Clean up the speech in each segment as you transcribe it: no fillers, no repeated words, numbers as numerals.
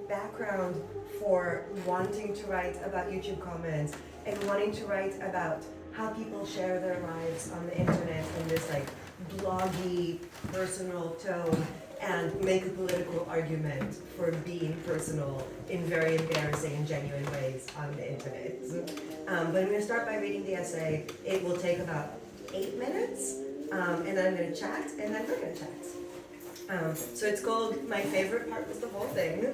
background for wanting to write about YouTube comments and wanting to write about how people share their lives on the internet in this like bloggy, personal tone and make a political argument for being personal in very embarrassing and genuine ways on the internet. But I'm going to start by reading the essay. It will take about 8 minutes, and then I'm going to chat, and then we're going to chat. So it's called My Favorite Part Was the Whole Thing,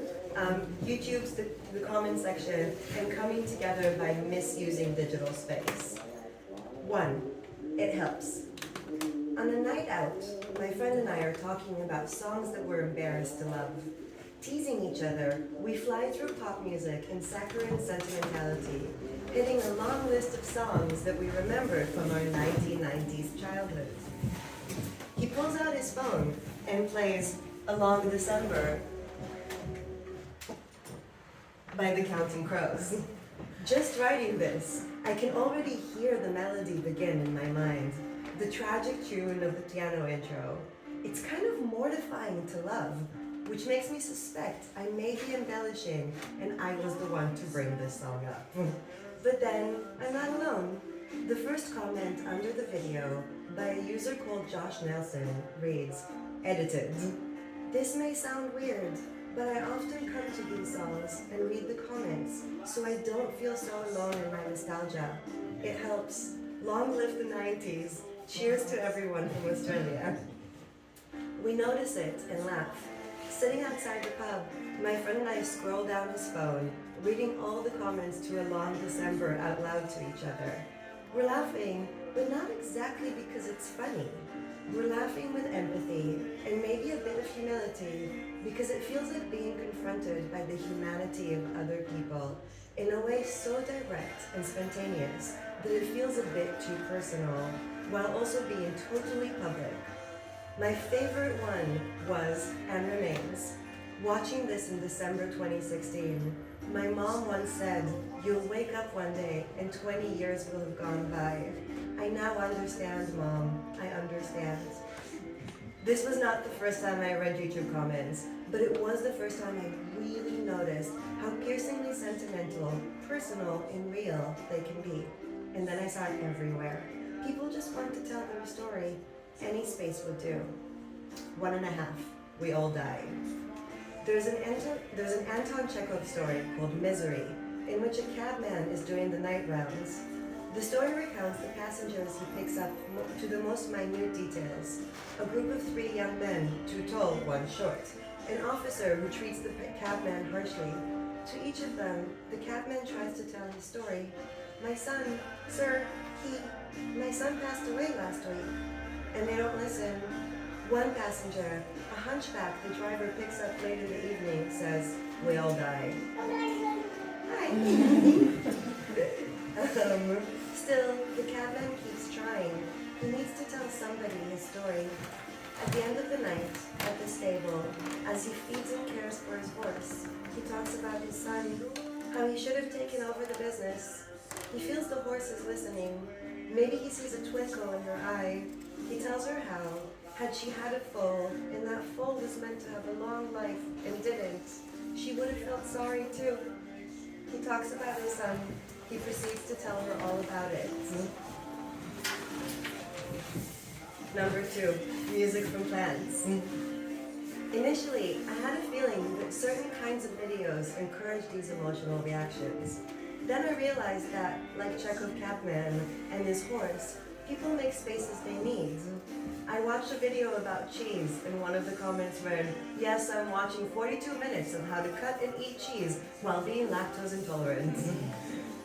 YouTube's the comment section, and coming together by misusing digital space. 1, it helps. On a night out, my friend and I are talking about songs that we're embarrassed to love. Teasing each other, we fly through pop music and saccharine sentimentality, hitting a long list of songs that we remembered from our 1990s childhood. He pulls out his phone and plays Along December by the Counting Crows. Just writing this, I can already hear the melody begin in my mind, the tragic tune of the piano intro. It's kind of mortifying to love, which makes me suspect I may be embellishing and I was the one to bring this song up. But then, I'm not alone. The first comment under the video by a user called Josh Nelson reads, edited. This may sound weird, but I often come to these songs and read the comments, so I don't feel so alone in my nostalgia. It helps. Long live the 90s. Cheers to everyone from Australia. We notice it and laugh. Sitting outside the pub, my friend and I scroll down his phone, reading all the comments to Along December out loud to each other. We're laughing, but not exactly because it's funny. We're laughing with empathy and maybe a bit of humility because it feels like being confronted by the humanity of other people in a way so direct and spontaneous that it feels a bit too personal while also being totally public. My favorite one was and remains. Watching this in December 2016, my mom once said, "You'll wake up one day and 20 years will have gone by." I now understand, Mom. I understand. This was not the first time I read YouTube comments, but it was the first time I really noticed how piercingly sentimental, personal, and real they can be. And then I saw it everywhere. People just want to tell their story. Any space would do. 1.5. We all die. There's an Anton Chekhov story called Misery, in which a cabman is doing the night rounds. The story recounts the passengers he picks up to the most minute details. A group of 3 young men, 2 tall, 1 short. An officer who treats the cabman harshly. To each of them, the cabman tries to tell his story. My son passed away last week. And they don't listen. One passenger, a hunchback the driver picks up late in the evening, says, "We all die." Hi. Still, the cabman keeps trying. He needs to tell somebody his story. At the end of the night, at the stable, as he feeds and cares for his horse, he talks about his son, how he should have taken over the business. He feels the horse is listening. Maybe he sees a twinkle in her eye. He tells her how, had she had a foal, and that foal was meant to have a long life and didn't, she would have felt sorry too. He talks about his son. He proceeds to tell her all about it. Number 2, music from plants. Initially, I had a feeling that certain kinds of videos encourage these emotional reactions. Then I realized that, like Chekhov Cabman and his horse, people make spaces they need. I watched a video about cheese, and one of the comments read, "Yes, I'm watching 42 minutes of how to cut and eat cheese while being lactose intolerant."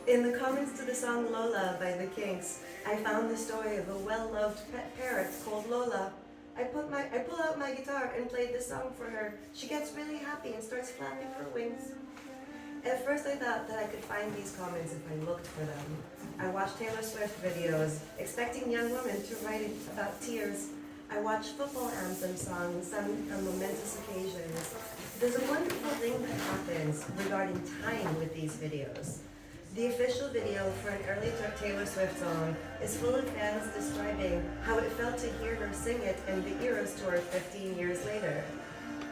In the comments to the song Lola by the Kinks, I found the story of a well-loved pet parrot called Lola. I pull out my guitar and played the song for her. She gets really happy and starts flapping her wings. At first I thought that I could find these comments if I looked for them. I watched Taylor Swift videos, expecting young women to write about tears. I watched football anthem songs sung on momentous occasions. There's a wonderful thing that happens regarding time with these videos. The official video for an early Taylor Swift song is full of fans describing how it felt to hear her sing it in the Eras Tour 15 years later.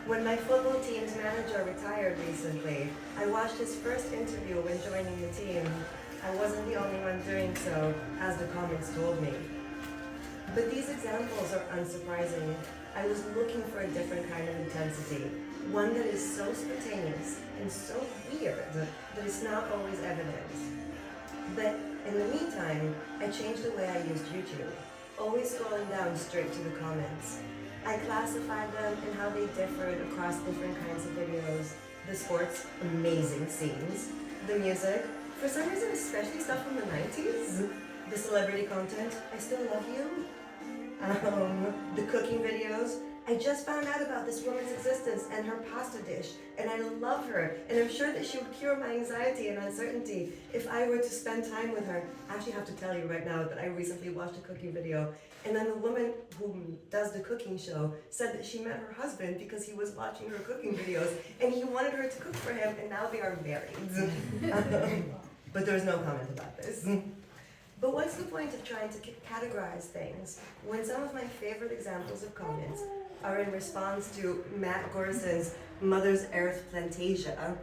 When my football team's manager retired recently, I watched his first interview when joining the team. I wasn't the only one doing so, as the comments told me. But these examples are unsurprising. I was looking for a different kind of intensity, one that is so spontaneous and so weird that it's not always evident. But in the meantime, I changed the way I used YouTube, always scrolling down straight to the comments. I classified them and how they differed across different kinds of videos. The sports, amazing scenes. The music, for some reason especially stuff from the 90s. The celebrity content, I still love you. The cooking videos. I just found out about this woman's existence and her pasta dish, and I love her, and I'm sure that she would cure my anxiety and uncertainty if I were to spend time with her. I actually have to tell you right now that I recently watched a cooking video, and then the woman who does the cooking show said that she met her husband because he was watching her cooking videos, and he wanted her to cook for him, and now they are married. But there was no comment about this. But what's the point of trying to categorize things when some of my favorite examples of comments are in response to Matt Gorson's Mother's Earth Plantasia,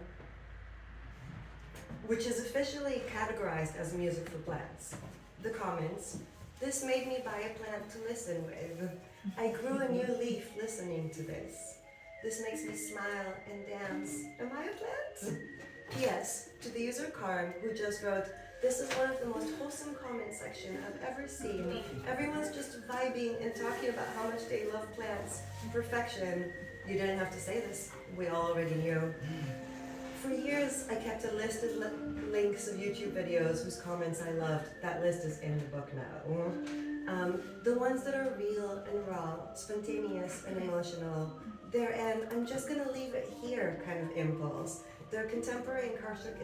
which is officially categorized as music for plants. The comments, this made me buy a plant to listen with. I grew a new leaf listening to this. This makes me smile and dance. Am I a plant? P.S. to the user Karm, who just wrote, this is one of the most wholesome comment section I've ever seen. Everyone's just vibing and talking about how much they love plants. Perfection. You didn't have to say this. We all already knew. For years, I kept a list of links of YouTube videos whose comments I loved. That list is in the book now. The ones that are real and raw, spontaneous and emotional. They're an I'm just gonna leave it here kind of impulse. Their contemporary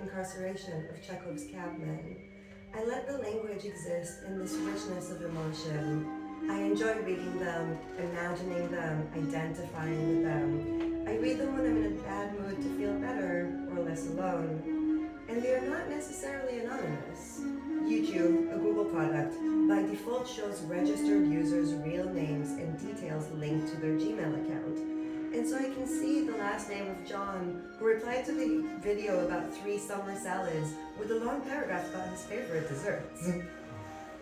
incarceration of Chekhov's cabmen. I let the language exist in this richness of emotion. I enjoy reading them, imagining them, identifying with them. I read them when I'm in a bad mood to feel better or less alone. And they are not necessarily anonymous. YouTube, a Google product, by default shows registered users' real names and details linked to their Gmail account. And so I can see the last name of John, who replied to the video about 3 summer salads with a long paragraph about his favorite desserts.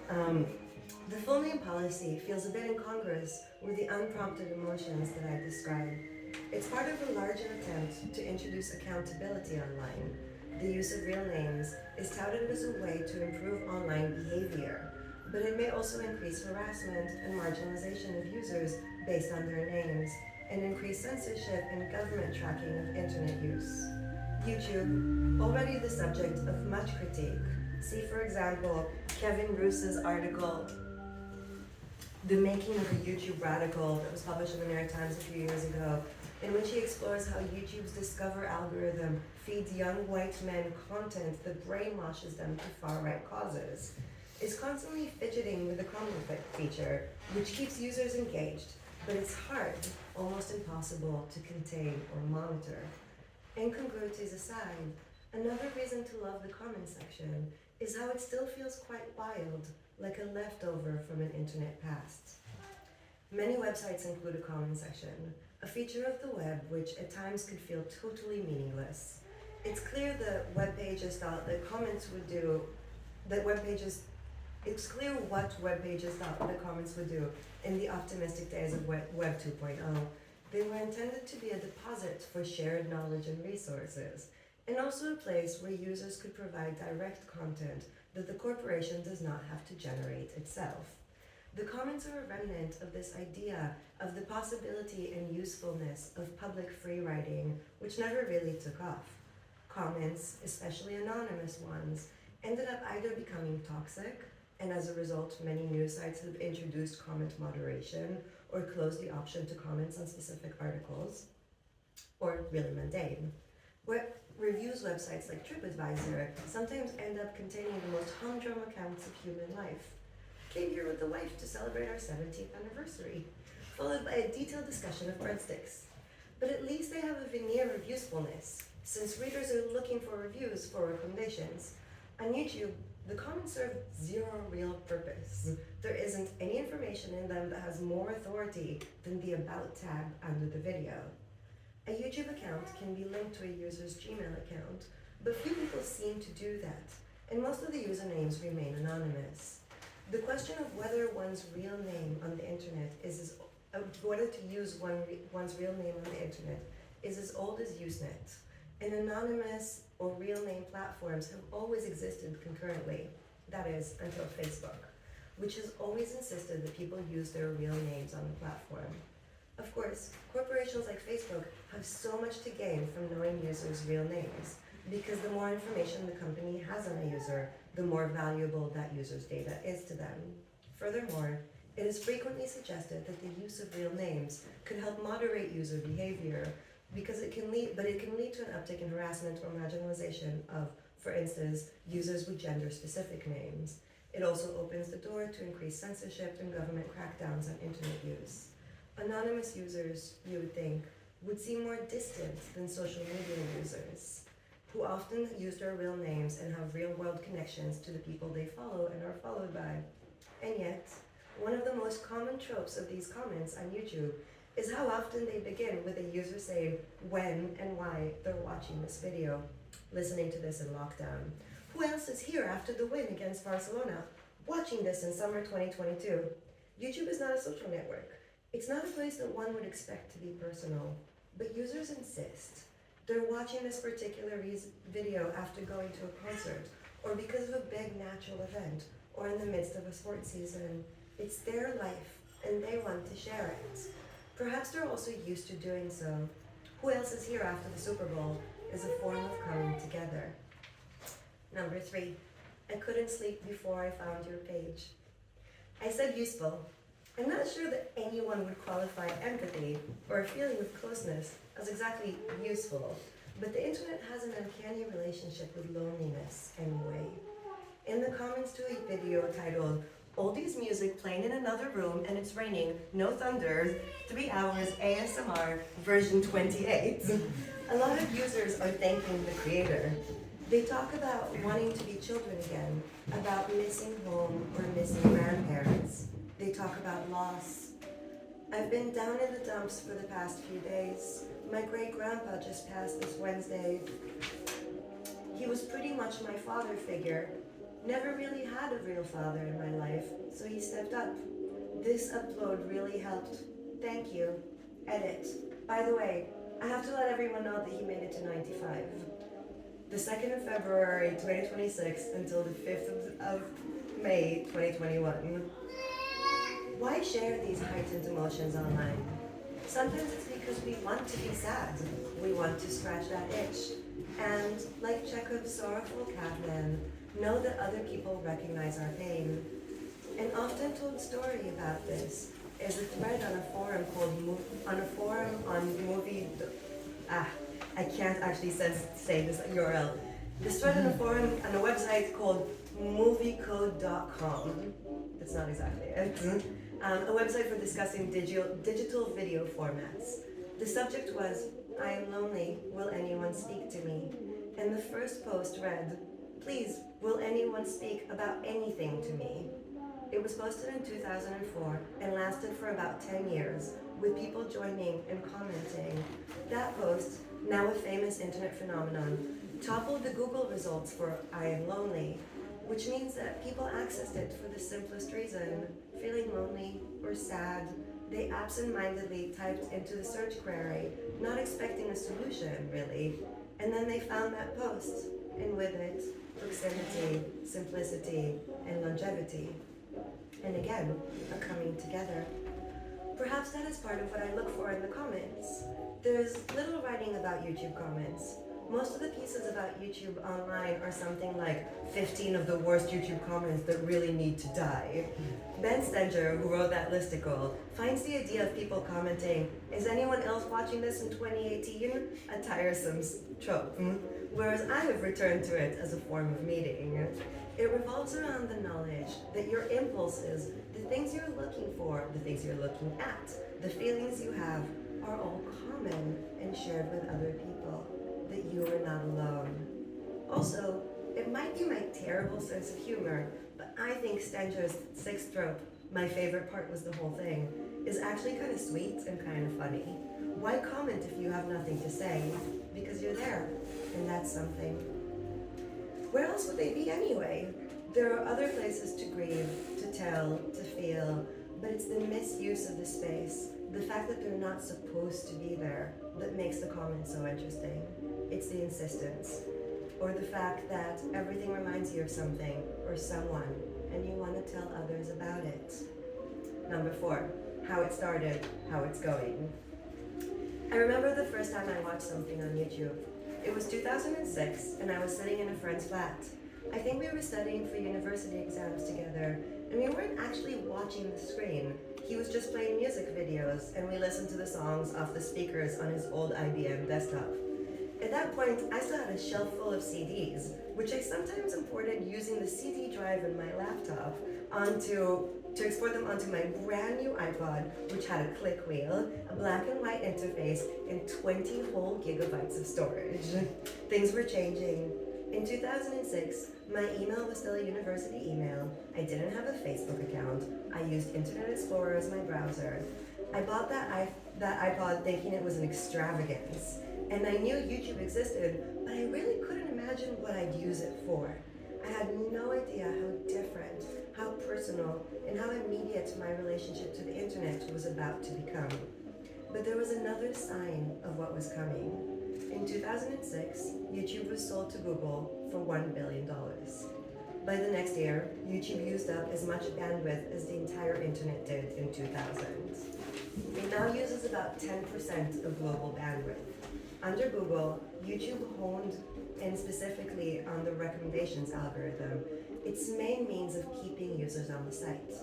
The full name policy feels a bit incongruous with the unprompted emotions that I described. It's part of a larger attempt to introduce accountability online. The use of real names is touted as a way to improve online behavior, but it may also increase harassment and marginalization of users based on their names, and increase censorship and government tracking of internet use. YouTube, already the subject of much critique. See, for example, Kevin Roos's article, The Making of a YouTube Radical, that was published in the New York Times a few years ago, in which he explores how YouTube's Discover algorithm feeds young white men content that brainwashes them to far-right causes. It's constantly fidgeting with the comment feature, which keeps users engaged, but it's hard, almost impossible, to contain or monitor. Incongruities aside, another reason to love the comment section is how it still feels quite wild, like a leftover from an internet past. Many websites include a comment section, a feature of the web which at times could feel totally meaningless. It's clear that web pages thought that comments would do, it's clear what web pages thought the comments would do in the optimistic days of Web 2.0. They were intended to be a deposit for shared knowledge and resources, and also a place where users could provide direct content that the corporation does not have to generate itself. The comments are a remnant of this idea of the possibility and usefulness of public free writing, which never really took off. Comments, especially anonymous ones, ended up either becoming toxic, and as a result, many news sites have introduced comment moderation or closed the option to comments on specific articles, or really mundane. Reviews websites like TripAdvisor sometimes end up containing the most humdrum accounts of human life. Came here with the wife to celebrate our 17th anniversary, followed by a detailed discussion of breadsticks. But at least they have a veneer of usefulness, since readers are looking for reviews for recommendations. On YouTube, the comments serve zero real purpose. There isn't any information in them that has more authority than the About tab under the video. A YouTube account can be linked to a user's Gmail account, but few people seem to do that, and most of the usernames remain anonymous. The question of whether one's real name on the internet whether to use one's real name on the internet is as old as Usenet, and anonymous or real name platforms have always existed concurrently, that is, until Facebook, which has always insisted that people use their real names on the platform. Of course, corporations like Facebook have so much to gain from knowing users' real names, because the more information the company has on a user, the more valuable that user's data is to them. Furthermore, it is frequently suggested that the use of real names could help moderate user behavior, because it can lead to an uptick in harassment or marginalization of, for instance, users with gender-specific names. It also opens the door to increased censorship and government crackdowns on internet use. Anonymous users, you would think, would seem more distant than social media users, who often use their real names and have real-world connections to the people they follow and are followed by. And yet, one of the most common tropes of these comments on YouTube is how often they begin with a user saying when and why they're watching this video, listening to this in lockdown. Who else is here after the win against Barcelona, watching this in summer 2022? YouTube is not a social network. It's not a place that one would expect to be personal, but users insist. They're watching this particular video after going to a concert, or because of a big natural event, or in the midst of a sports season. It's their life, and they want to share it. Perhaps they're also used to doing so. Who else is here after the Super Bowl is a form of coming together. Number 3, I couldn't sleep before I found your page. I said useful. I'm not sure that anyone would qualify empathy or a feeling of closeness as exactly useful, but the internet has an uncanny relationship with loneliness anyway. In the comments to a video titled, "Oldies music playing in another room and it's raining, no thunder, 3 hours ASMR version 28, a lot of users are thanking the creator. They talk about wanting to be children again, about missing home or missing grandparents. They talk about loss. I've been down in the dumps for the past few days. My great-grandpa just passed this Wednesday. He was pretty much my father figure. Never really had a real father in my life, so he stepped up. This upload really helped. Thank you. Edit. By the way, I have to let everyone know that he made it to 95. The 2nd of February 2026 until the 5th of May 2021. Why share these heightened emotions online? Sometimes it's because we want to be sad. We want to scratch that itch. And like Chekhov's sorrowful catman, know that other people recognize our pain. An often told story about this is a thread on a forum I can't actually say this URL. This thread on a forum on a website called moviecode.com. That's not exactly it. A website for discussing digital video formats. The subject was, "I am lonely, will anyone speak to me?" And the first post read, "Please, will anyone speak about anything to me?" It was posted in 2004 and lasted for about 10 years, with people joining and commenting. That post, now a famous internet phenomenon, toppled the Google results for "I am lonely," which means that people accessed it for the simplest reason, feeling lonely or sad. They absent-mindedly typed into the search query, not expecting a solution, really, and then they found that post, and with it, proximity, simplicity, and longevity. And again, a coming together. Perhaps that is part of what I look for in the comments. There's little writing about YouTube comments. Most of the pieces about YouTube online are something like 15 of the worst YouTube comments that really need to die. Ben Stenger, who wrote that listicle, finds the idea of people commenting, "Is anyone else watching this in 2018? a tiresome trope, whereas I have returned to it as a form of meeting. It revolves around the knowledge that your impulses, the things you're looking for, the things you're looking at, the feelings you have, are all common and shared with other people, that you are not alone. Also, it might be my terrible sense of humor, but I think Stenger's 6th trope, my favorite part was the whole thing, is actually kind of sweet and kind of funny. Why comment if you have nothing to say? Because you're there, and that's something. Where else would they be anyway? There are other places to grieve, to tell, to feel, but it's the misuse of the space, the fact that they're not supposed to be there, that makes the comment so interesting. It's the insistence, or the fact that everything reminds you of something or someone, and you want to tell others about it. Number 4, how it started, how it's going. I remember the first time I watched something on YouTube. It was 2006, and I was sitting in a friend's flat. I think we were studying for university exams together, and we weren't actually watching the screen. He was just playing music videos, and we listened to the songs off the speakers on his old IBM desktop. At that point, I still had a shelf full of CDs, which I sometimes imported using the CD drive in my laptop to export them onto my brand new iPod, which had a click wheel, a black and white interface, and 20 whole gigabytes of storage. Things were changing. In 2006, my email was still a university email. I didn't have a Facebook account. I used Internet Explorer as my browser. I bought that iPod thinking it was an extravagance. And I knew YouTube existed, but I really couldn't imagine what I'd use it for. I had no idea how different, how personal, and how immediate my relationship to the internet was about to become. But there was another sign of what was coming. In 2006, YouTube was sold to Google for $1 billion. By the next year, YouTube used up as much bandwidth as the entire internet did in 2000. It now uses about 10% of global bandwidth. Under Google, YouTube honed in specifically on the recommendations algorithm, its main means of keeping users on the site.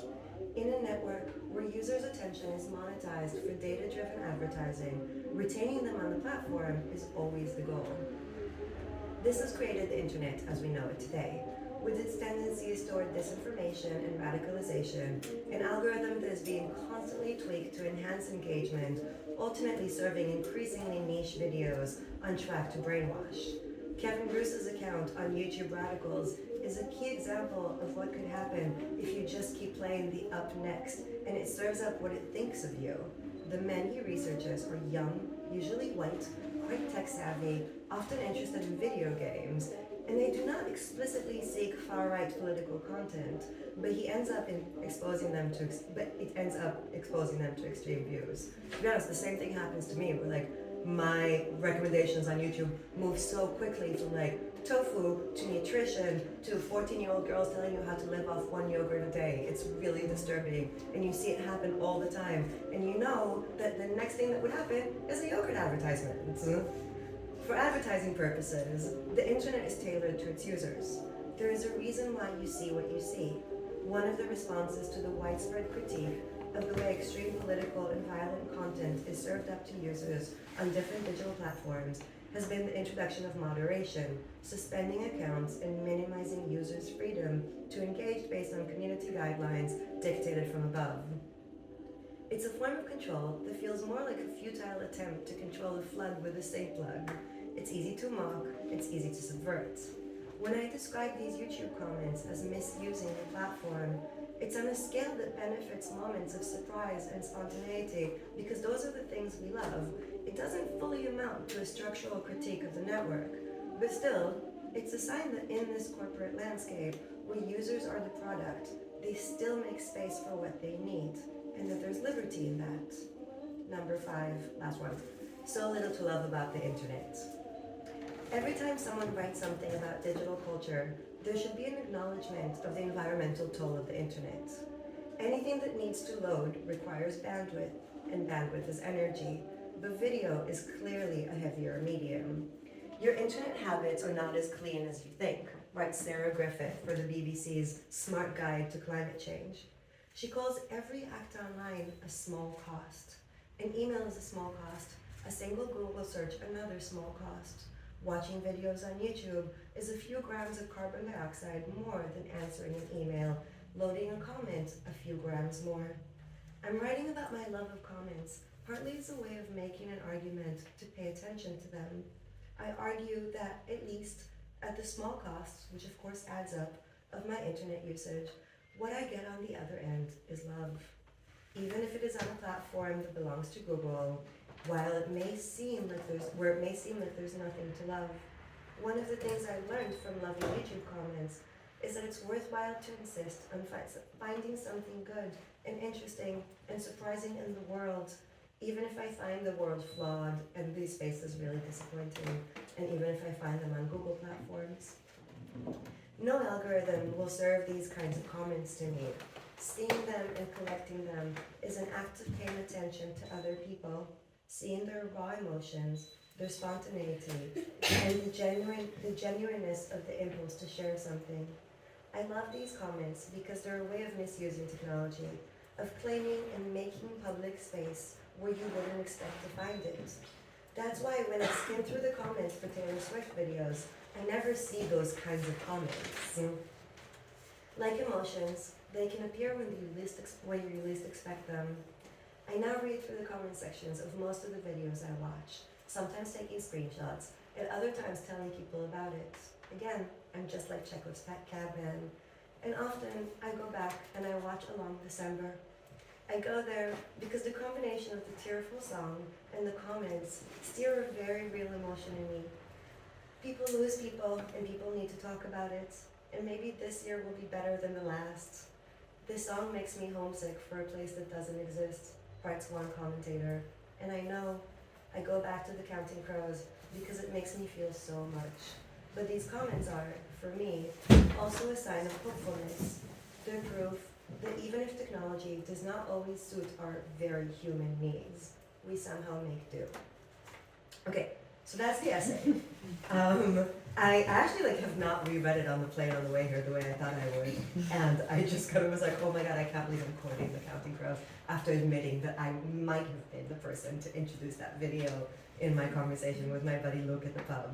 In a network where users' attention is monetized for data-driven advertising, retaining them on the platform is always the goal. This has created the internet as we know it today, with its tendencies toward disinformation and radicalization, an algorithm that is being constantly tweaked to enhance engagement, ultimately serving increasingly niche videos on track to brainwash. Kevin Bruce's account on YouTube Radicals is a key example of what could happen if you just keep playing the up next and it serves up what it thinks of you. The men he researches are young, usually white, quite tech savvy, often interested in video games, and they do not explicitly seek far-right political content, but it ends up exposing them to extreme views. To be honest, the same thing happens to me, where like my recommendations on YouTube move so quickly from like tofu to nutrition to 14-year-old girls telling you how to live off 1 yogurt a day. It's really disturbing, and you see it happen all the time, and you know that the next thing that would happen is a yogurt advertisement. For advertising purposes, the internet is tailored to its users. There is a reason why you see what you see. One of the responses to the widespread critique of the way extreme political and violent content is served up to users on different digital platforms has been the introduction of moderation, suspending accounts and minimizing users' freedom to engage based on community guidelines dictated from above. It's a form of control that feels more like a futile attempt to control a flood with a sink plug. It's easy to mock, it's easy to subvert. When I describe these YouTube comments as misusing the platform, it's on a scale that benefits moments of surprise and spontaneity because those are the things we love. It doesn't fully amount to a structural critique of the network, but still, it's a sign that in this corporate landscape, where users are the product, they still make space for what they need, and that there's liberty in that. Number 5, last one. So little to love about the internet. Every time someone writes something about digital culture, there should be an acknowledgement of the environmental toll of the internet. Anything that needs to load requires bandwidth, and bandwidth is energy, but video is clearly a heavier medium. Your internet habits are not as clean as you think, writes Sarah Griffith for the BBC's Smart Guide to Climate Change. She calls every act online a small cost. An email is a small cost, a single Google search another small cost. Watching videos on YouTube is a few grams of carbon dioxide more than answering an email, loading a comment a few grams more. I'm writing about my love of comments, partly as a way of making an argument to pay attention to them. I argue that, at least, at the small cost, which of course adds up, of my internet usage, what I get on the other end is love. Even if it is on a platform that belongs to Google, while it may seem like there's nothing to love. One of the things I learned from loving YouTube comments is that it's worthwhile to insist on finding something good and interesting and surprising in the world, even if I find the world flawed and these spaces really disappointing, and even if I find them on Google platforms. No algorithm will serve these kinds of comments to me. Seeing them and collecting them is an act of paying attention to other people, seeing their raw emotions, their spontaneity, and the genuineness of the impulse to share something. I love these comments because they're a way of misusing technology, of claiming and making public space where you wouldn't expect to find it. That's why when I skim through the comments for Taylor Swift videos, I never see those kinds of comments. Like emotions, they can appear when you least expect them. I now read through the comment sections of most of the videos I watch, sometimes taking screenshots, and other times telling people about it. Again, I'm just like Chekhov's pet cabman. And often I go back and I watch Along December. I go there because the combination of the tearful song and the comments stir a very real emotion in me. People lose people and people need to talk about it. And maybe this year will be better than the last. This song makes me homesick for a place that doesn't exist, writes one commentator. And I know I go back to the Counting Crows because it makes me feel so much. But these comments are, for me, also a sign of hopefulness. They're proof that even if technology does not always suit our very human needs, we somehow make do. Okay, so that's the essay. I actually have not reread it on the plane on the way here the way I thought I would, and I just kind of was like, oh my god, I can't believe I'm quoting the Counting Crows after admitting that I might have been the person to introduce that video in my conversation with my buddy Luke at the pub.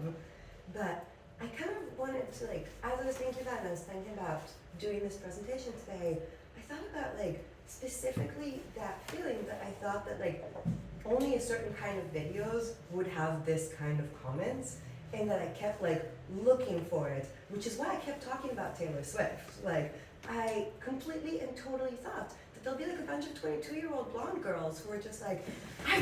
But I kind of wanted to, as I was thinking about it, and I was thinking about doing this presentation today, I thought about specifically that feeling that I thought that only a certain kind of videos would have this kind of comments, and that I kept looking for it, which is why I kept talking about Taylor Swift. I completely and totally thought that there'll be a bunch of 22-year-old blonde girls who are just I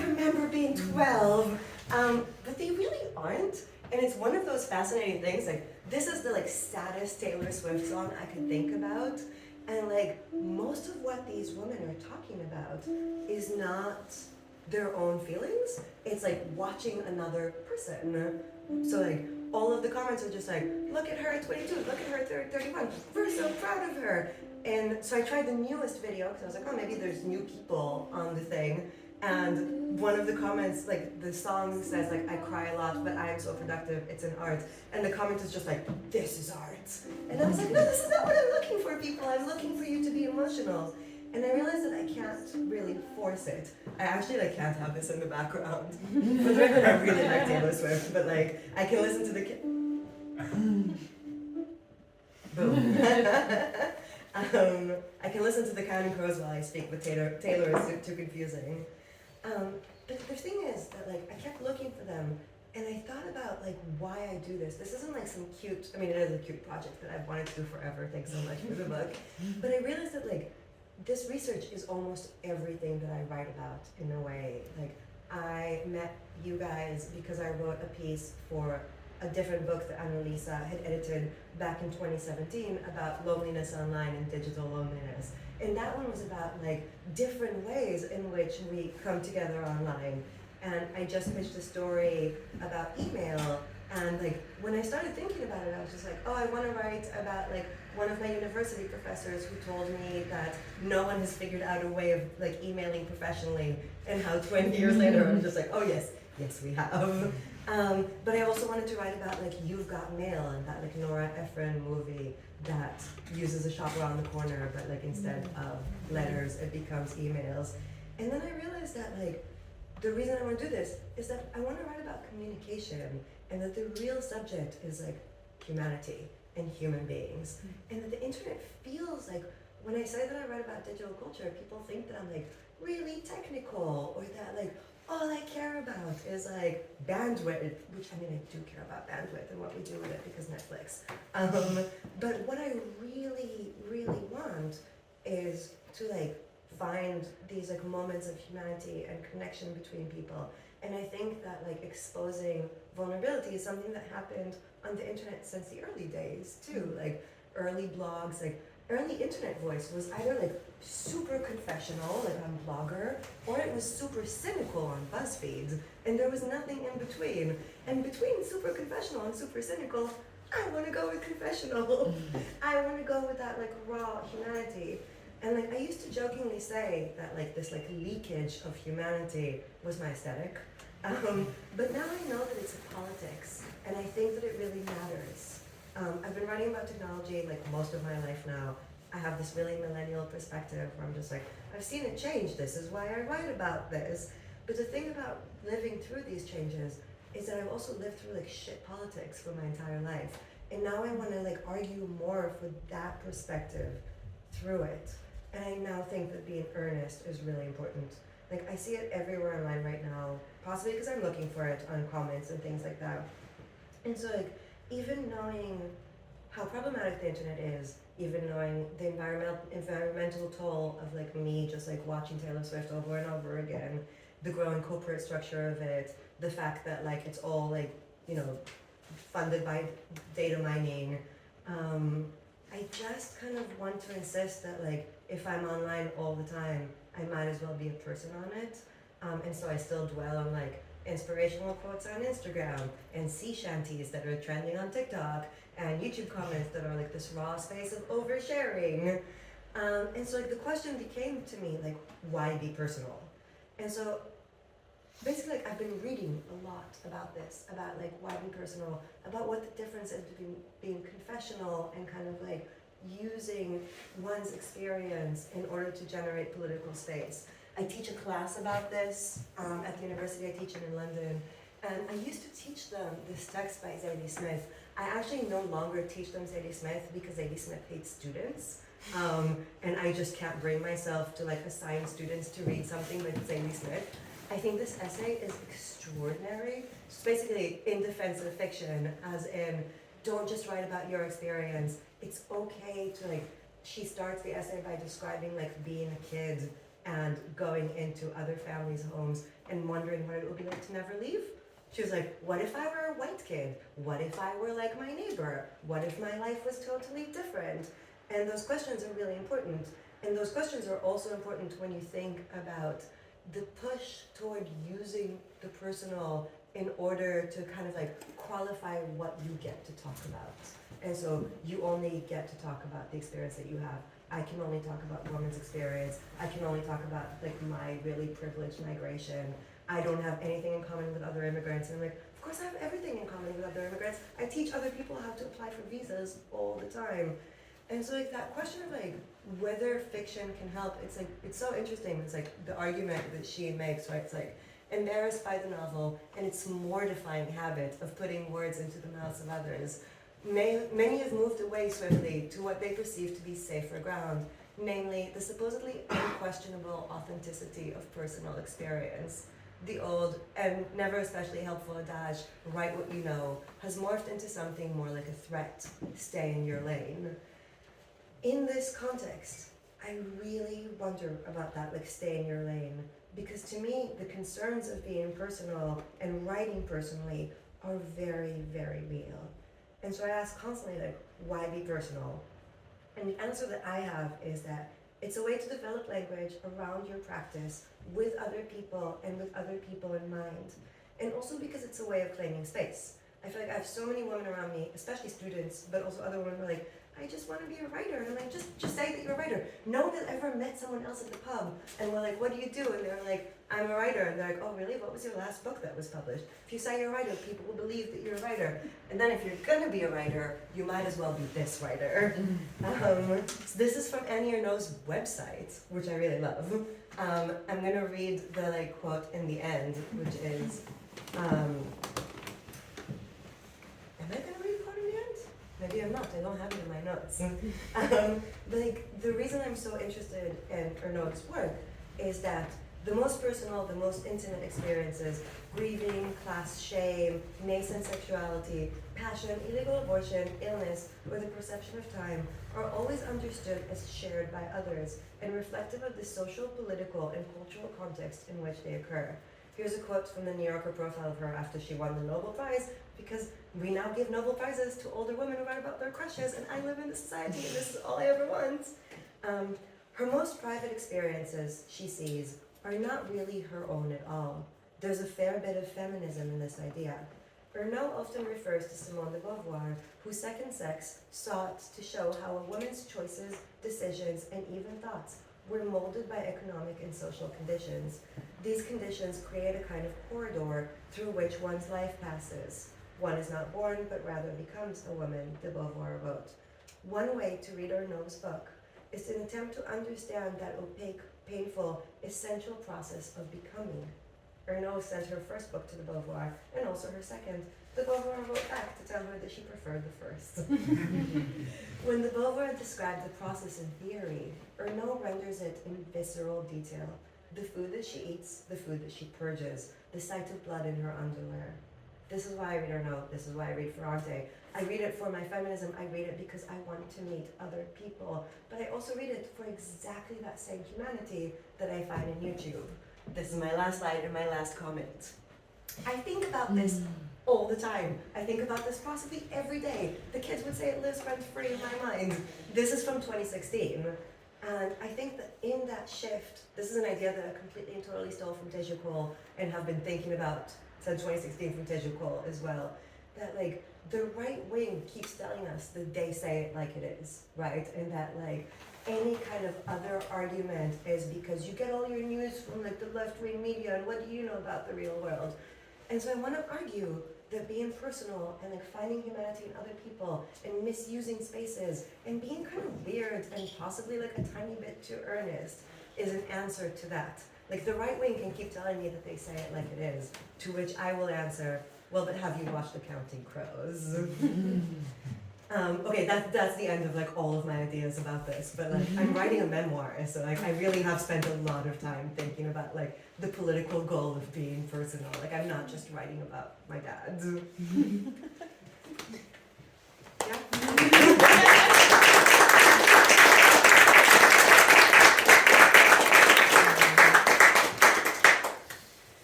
remember being 12, but they really aren't. And it's one of those fascinating things, this is the saddest Taylor Swift song I could think about. And most of what these women are talking about is not their own feelings. It's watching another person. So all of the comments are just look at her at 22, look at her at 31, we're so proud of her. And so I tried the newest video because I was oh, maybe there's new people on the thing. And one of the comments, the song says I cry a lot, but I am so productive, it's an art. And the comment is just this is art. And I was no, this is not what I'm looking for, people. I'm looking for you to be emotional. And I realized that I can't really force it. I actually can't have this in the background. For the record, I really like Taylor Swift, but I can listen to the boom. I can listen to the Counting Crows while I speak, but Taylor is too confusing. But the thing is that I kept looking for them, and I thought about why I do this. This isn't some cute, I mean it is a cute project that I've wanted to do forever, thanks so much for the book. But I realized that this research is almost everything that I write about in a way. I met you guys because I wrote a piece for a different book that Annalisa had edited back in 2017 about loneliness online and digital loneliness. And that one was about different ways in which we come together online. And I just pitched a story about email, and when I started thinking about it, I was just oh, I want to write about one of my university professors who told me that no one has figured out a way of emailing professionally, and how 20 years later I'm just oh yes we have. But I also wanted to write about You've Got Mail, and that Nora Ephron movie that uses a shop around the corner, but instead of letters it becomes emails. And then I realized that the reason I want to do this is that I want to write about communication, and that the real subject is humanity and human beings. And that the internet feels when I say that I write about digital culture, people think that I'm really technical, or that all I care about is bandwidth, which I do care about bandwidth and what we do with it because Netflix. But what I really, really want is to find these moments of humanity and connection between people, And I think that like exposing vulnerability is something that happened on the internet since the early days too. Like early blogs, like early internet voice was either like super confessional, like on Blogger, or it was super cynical on BuzzFeed. And there was nothing in between. And between super confessional and super cynical, I want to go with confessional. I want to go with that like raw humanity. And like I used to jokingly say that like this like leakage of humanity was my aesthetic. But now I know that it's a politics, and I think that it really matters. I've been writing about technology like most of my life now. I have this really millennial perspective where I'm just like, I've seen it change, this is why I write about this. But the thing about living through these changes is that I've also lived through like shit politics for my entire life. And now I want to like argue more for that perspective through it. And I now think that being earnest is really important. Like I see it everywhere online right now, possibly because I'm looking for it on comments and things like that. And so like, even knowing how problematic the internet is, even knowing the environmental toll of like me just like watching Taylor Swift over and over again, the growing corporate structure of it, the fact that like it's all like, you know, funded by data mining, I just kind of want to insist that like if I'm online all the time, I might as well be a person on it. And so I still dwell on like inspirational quotes on Instagram and sea shanties that are trending on TikTok and YouTube comments that are like this raw space of oversharing. And so like the question became to me like, why be personal? And so basically like I've been reading a lot about this, about like why be personal, about what the difference is between being confessional and kind of like using one's experience in order to generate political space. I teach a class about this at the university I teach in London, and I used to teach them this text by Zadie Smith. I actually no longer teach them Zadie Smith because Zadie Smith hates students, and I just can't bring myself to like assign students to read something by Zadie Smith. I think this essay is extraordinary. It's basically in defense of fiction, as in don't just write about your experience. It's okay to like, she starts the essay by describing like being a kid and going into other families' homes and wondering what it would be like to never leave. She was like, what if I were a white kid? What if I were like my neighbor? What if my life was totally different? And those questions are really important. And those questions are also important when you think about the push toward using the personal in order to kind of like qualify what you get to talk about. And so you only get to talk about the experience that you have. I can only talk about women's experience. I can only talk about like my really privileged migration. I don't have anything in common with other immigrants. And I'm like, of course I have everything in common with other immigrants. I teach other people how to apply for visas all the time. And so like that question of like whether fiction can help, it's like, it's so interesting. It's like the argument that she makes, right? It's like embarrassed by the novel and its mortifying habit of putting words into the mouths of others. Many have moved away swiftly to what they perceive to be safer ground, namely the supposedly unquestionable authenticity of personal experience. The old and never especially helpful adage, write what you know, has morphed into something more like a threat, stay in your lane. In this context, I really wonder about that, like stay in your lane, because to me, the concerns of being personal and writing personally are very, very real. And so I ask constantly, like, why be personal? And the answer that I have is that it's a way to develop language around your practice with other people and with other people in mind. And also because it's a way of claiming space. I feel like I have so many women around me, especially students, but also other women who are like, I just want to be a writer. And I'm like, just say that you're a writer. No one has ever met someone else at the pub and we're like, what do you do? And they're like, I'm a writer. And they're like, oh really? What was your last book that was published? If you say you're a writer, people will believe that you're a writer. And then if you're gonna be a writer, you might as well be this writer. So this is from Annie Ernaux's website, which I really love. I'm gonna read the like quote in the end, which is, am I gonna read the quote in the end? Maybe I'm not, I don't have it in my notes. Like, the reason I'm so interested in Ernaux's work is that the most personal, the most intimate experiences, grieving, class shame, nascent sexuality, passion, illegal abortion, illness, or the perception of time, are always understood as shared by others and reflective of the social, political, and cultural context in which they occur. Here's a quote from the New Yorker profile of her after she won the Nobel Prize, because we now give Nobel Prizes to older women who write about their crushes, and I live in this society, and this is all I ever want. Her most private experiences, she sees, are not really her own at all. There's a fair bit of feminism in this idea. Ernaux often refers to Simone de Beauvoir, whose Second Sex sought to show how a woman's choices, decisions, and even thoughts were molded by economic and social conditions. These conditions create a kind of corridor through which one's life passes. One is not born, but rather becomes a woman, de Beauvoir wrote. One way to read Ernaux's book is an attempt to understand that opaque, painful, essential process of becoming. Ernaux sent her first book to de Beauvoir, and also her second. De Beauvoir wrote back to tell her that she preferred the first. When de Beauvoir described the process in theory, Ernaux renders it in visceral detail. The food that she eats, the food that she purges, the sight of blood in her underwear. This is why I read Ernaux, this is why I read Ferrante. I read it for my feminism, I read it because I want to meet other people, but I also read it for exactly that same humanity that I find in YouTube. This is my last slide and my last comment. I think about this all the time. I think about this possibly every day. The kids would say it lives rent-free in my mind. This is from 2016. And I think that in that shift, this is an idea that I completely and totally stole from Teju Cole and have been thinking about since 2016 from Teju Cole as well, that like the right wing keeps telling us that they say it like it is, right? And that like any kind of other argument is because you get all your news from like the left-wing media and what do you know about the real world? And so I want to argue that being personal and like finding humanity in other people and misusing spaces and being kind of weird and possibly like a tiny bit too earnest is an answer to that. Like the right wing can keep telling me that they say it like it is, to which I will answer, well, but have you watched The Counting Crows? Okay, that's the end of like all of my ideas about this, but like I'm writing a memoir, so like I really have spent a lot of time thinking about like the political goal of being personal. Like I'm not just writing about my dad.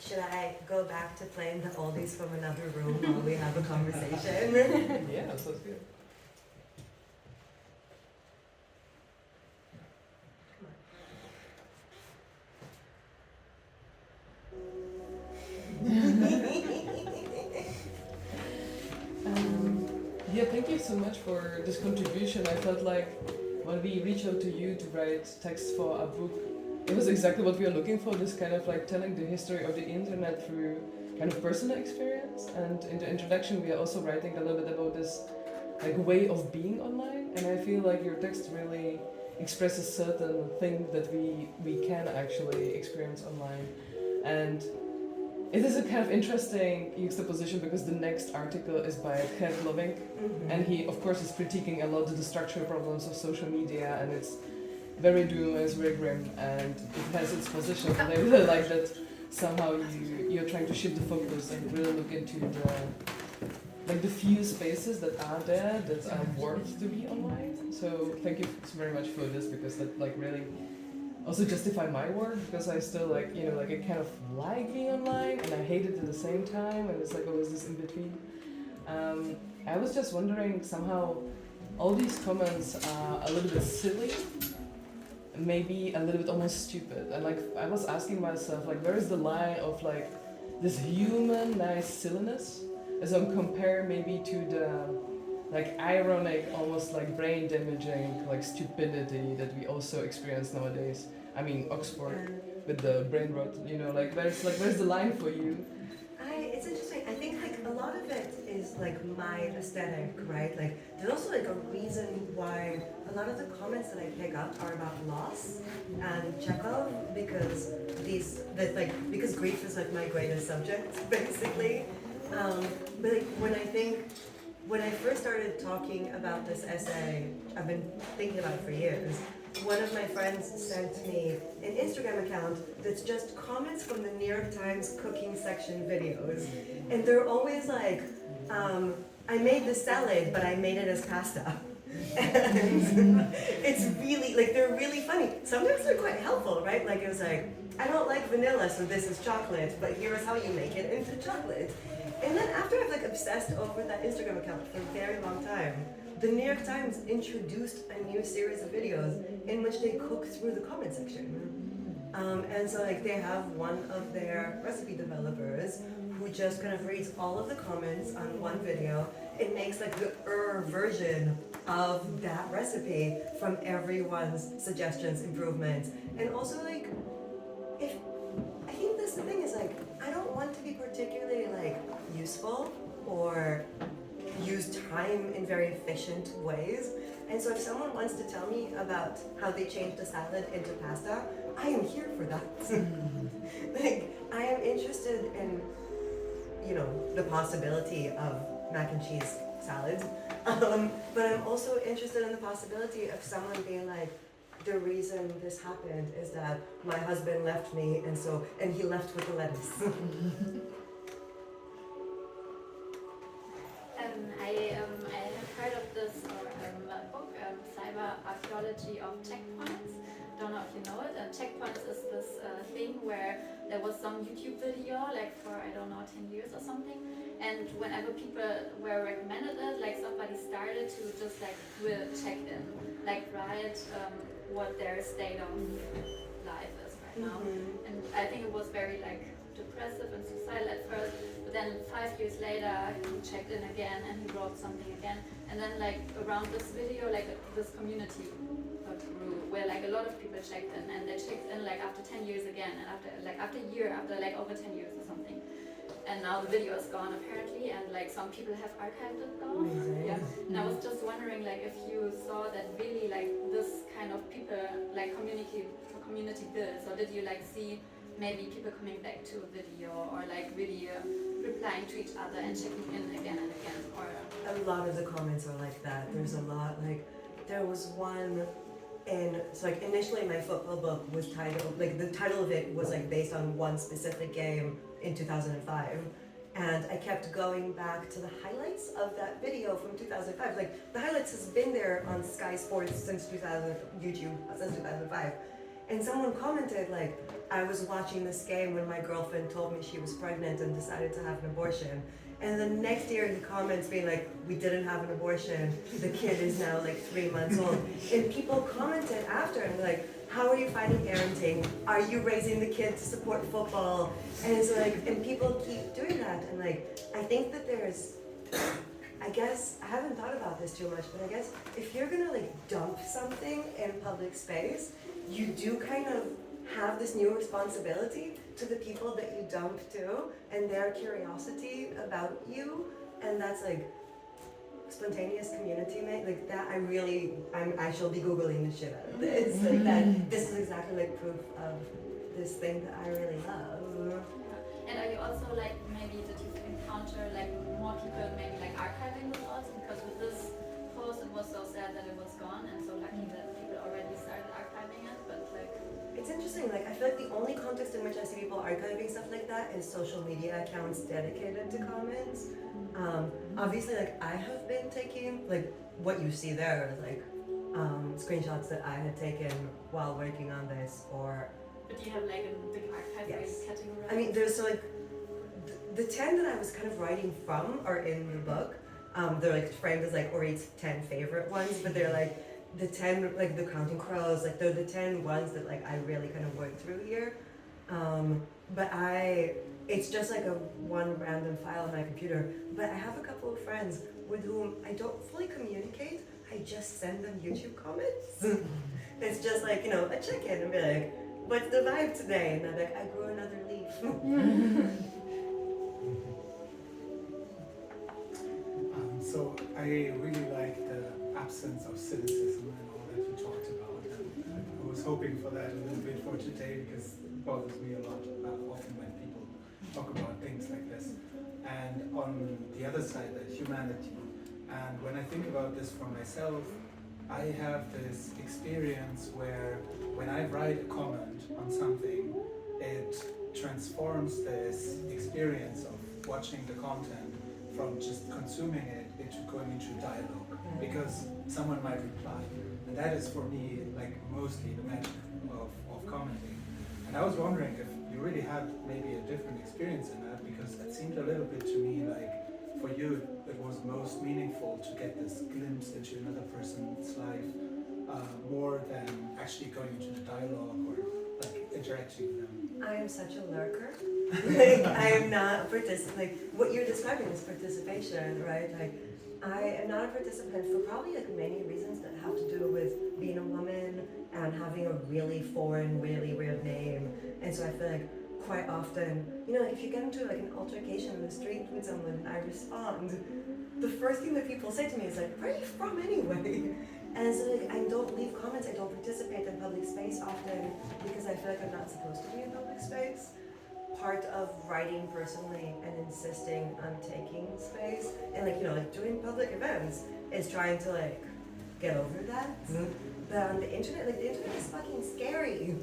Should I go back to playing the oldies from another room while we have a conversation? Yeah, that sounds good. Yeah, thank you so much for this contribution. I felt like when we reached out to you to write text for a book, it was exactly what we were looking for, this kind of like telling the history of the internet through kind of personal experience. And in the introduction we are also writing a little bit about this like way of being online, and I feel like your text really expresses certain things that we can actually experience online. And it is a kind of interesting juxtaposition because the next article is by Gert Lovink, and he of course is critiquing a lot of the structural problems of social media, and it's very doom, it's very grim, and it has its position, and I really like that somehow you're trying to shift the focus and really look into the few spaces that are there that are worth to be online. So thank you very much for this, because that like really also justify my work, because I still like, I kind of like being online and I hate it at the same time, and it's like always this in between. I was just wondering, somehow all these comments are a little bit silly, maybe a little bit almost stupid, and like I was asking myself, like, where is the line of like this human nice silliness as I compare maybe to the like ironic, almost like brain damaging like stupidity that we also experience nowadays. I mean, Oxford with the brain rot, where's the line for you? It's interesting. I think like a lot of it is like my aesthetic, right? Like there's also like a reason why a lot of the comments that I pick up are about loss and Chekhov, because because grief is like my greatest subject, basically. But like when I first started talking about this essay, I've been thinking about it for years. One of my friends sent me an Instagram account that's just comments from the New York Times cooking section videos. And they're always like, I made the salad, but I made it as pasta. And it's really, like, they're really funny. Sometimes they're quite helpful, right? Like, it was like, I don't like vanilla, so this is chocolate, but here is how you make it into chocolate. And then after I've like obsessed over that Instagram account for a very long time, the New York Times introduced a new series of videos in which they cook through the comment section. And so like they have one of their recipe developers who just kind of reads all of the comments on one video. It makes like the version of that recipe from everyone's suggestions, improvements, and also like if I think this the thing is like I don't want to be particularly like useful or use time in very efficient ways. And so if someone wants to tell me about how they changed a salad into pasta, I am here for that. Like I am interested in, you know, the possibility of mac and cheese salads. But I'm also interested in the possibility of someone being like, the reason this happened is that my husband left me and he left with the lettuce. I have heard of this book, Cyber Archaeology of Checkpoints. Don't know if you know it. Checkpoints is this thing where there was some YouTube video, like for, I don't know, 10 years or something. And whenever people were recommended it, like somebody started to just like do a check-in, like write what their state of life is right now. And I think it was very like depressive and suicidal at first, but then 5 years later he checked in again and he wrote something again. And then like around this video, like this community grew where like a lot of people checked in, and they checked in like after 10 years again, and after a year, after like over 10 years or something. And now the video is gone apparently, and like some people have archived it though. Yeah. And I was just wondering like if you saw that really like this kind of people like community builds, or did you like see maybe people coming back to a video or like really replying to each other and checking in again and again? Or a lot of the comments are like that. There's a lot, like there was one so like initially my football book was titled, like the title of it was like based on one specific game in 2005. And I kept going back to the highlights of that video from 2005. Like the highlights has been there on Sky Sports since YouTube since 2005. And someone commented like, I was watching this game when my girlfriend told me she was pregnant and decided to have an abortion. And the next year he comments being like, we didn't have an abortion, the kid is now like 3 months old. And people commented after and like, how are you finding parenting? Are you raising the kid to support football? And it's like, and people keep doing that. And like, I think that there's, I guess, I haven't thought about this too much, but I guess if you're gonna like dump something in public space, you do kind of have this new responsibility to the people that you dump to and their curiosity about you. And that's like spontaneous community mate, like that I shall be Googling the shit out of this. Like that this is exactly like proof of this thing that I really love. yeah. And are you also like, maybe did you encounter like more people maybe like archiving the thoughts? Because with this post it was so sad that it was gone, and so lucky that people already started archiving it, but like it's interesting, like I feel like the only context in which I see people archiving stuff like that is social media accounts dedicated to comments. Obviously, like I have been taking, like what you see there is like screenshots that I had taken while working on this, or. But you have like a big archive where Yes. you categorize? I mean, there's so like the 10 that I was kind of writing from are in the book. They're like framed as like Orit's 10 favorite ones, but they're like the 10, like the Counting Crows, like they're the 10 ones that like I really kind of worked through here. But it's just like a one random file on my computer. But I have a couple of friends with whom I don't fully communicate. I just send them YouTube comments. It's just like, you know, a check-in and be like, what's the vibe today? And they're like, I grew another leaf. So I really like the absence of cynicism and all that you talked about. And I was hoping for that a little bit for today, because it bothers me a lot often when people talk about things like this. And on the other side, the humanity. And when I think about this for myself, I have this experience where when I write a comment on something, it transforms this experience of watching the content from just consuming it into going into dialogue, because someone might reply. And that is for me like mostly the magic of commenting. And I was wondering if you really had maybe a different experience in that, because it seemed a little bit to me like for you it was most meaningful to get this glimpse into another person's life, more than actually going into the dialogue or like interacting with them. I am such a lurker. Like, I am not like what you're describing is participation, right? Like I am not a participant for probably like many reasons that have to do with being a woman and having a really foreign, really weird name. And so I feel like quite often, you know, if you get into like an altercation in the street with someone and I respond, the first thing that people say to me is like, where are you from anyway? And so like, I don't leave comments, I don't participate in public space often because I feel like I'm not supposed to be in public space. Part of writing personally and insisting on taking space and like, you know, like doing public events is trying to like get over that. But on the internet, like the internet is fucking scary.